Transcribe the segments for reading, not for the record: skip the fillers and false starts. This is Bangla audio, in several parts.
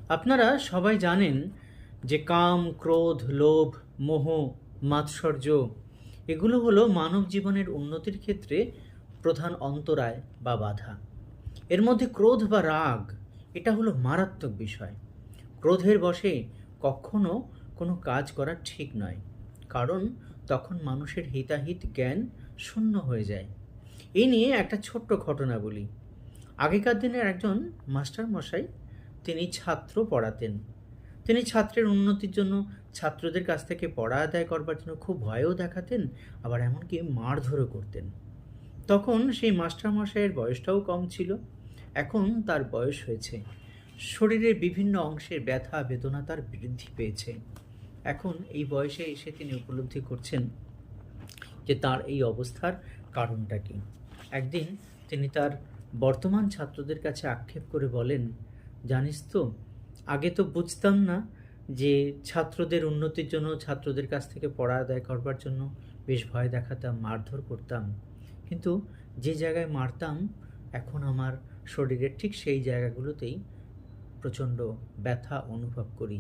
আপনারা সবাই জানেন যে কাম, ক্রোধ, লোভ, মোহ, মাৎসর্য এগুলো হলো মানব জীবনের উন্নতির ক্ষেত্রে প্রধান অন্তরায় বা বাধা। এর মধ্যে ক্রোধ বা রাগ এটা হলো মারাত্মক বিষয়। ক্রোধের বশে কখনো কোনো কাজ করা ঠিক নয়, কারণ তখন মানুষের হিতাহিত জ্ঞান শূন্য হয়ে যায়। এই নিয়ে একটা ছোট্ট ঘটনা বলি। আগেকার দিনের একজন মাস্টার মশাই, তিনি ছাত্র পড়াতেন। তিনি ছাত্রের উন্নতির জন্য ছাত্রদের কাছ থেকে পড়া আদায় করবার জন্য খুব ভয়ও দেখাতেন, আবার এমনকি মারধরও করতেন। তখন সেই মাস্টারমশাইয়ের বয়সটাও কম ছিল। এখন তার বয়স হয়েছে, শরীরের বিভিন্ন অংশের ব্যথা বেদনা তার বৃদ্ধি পেয়েছে। এখন এই বয়সে এসে তিনি উপলব্ধি করছেন যে তার এই অবস্থার কারণটা কী। একদিন তিনি তার বর্তমান ছাত্রদের কাছে আক্ষেপ করে বলেন, জানিস তো, আগে তো বুঝতাম না যে ছাত্রদের উন্নতির জন্য, ছাত্রদের কাছ থেকে পড়া আদায় করবার জন্য বেশ ভয় দেখাতাম, মারধর করতাম। কিন্তু যে জায়গায় মারতাম, এখন আমার শরীরের ঠিক সেই জায়গাগুলোতেই প্রচণ্ড ব্যথা অনুভব করি।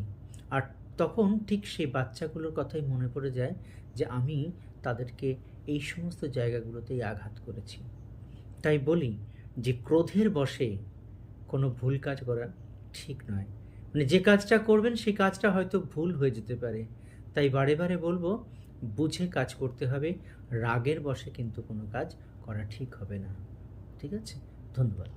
আর তখন ঠিক সেই বাচ্চাগুলোর কথাই মনে পড়ে যায় যে আমি তাদেরকে এই সমস্ত জায়গাগুলোতেই আঘাত করেছি। তাই বলি যে ক্রোধের বশে কোনো ভুল কাজ করা ঠিক নয়। মানে যে কাজটা করবেন সেই কাজটা হয়তো ভুল হয়ে যেতে পারে। তাই বারে বারে বলবো, বুঝে কাজ করতে হবে। রাগের বশে কিন্তু কোনো কাজ করা ঠিক হবে না। ঠিক আছে? ধন্যবাদ।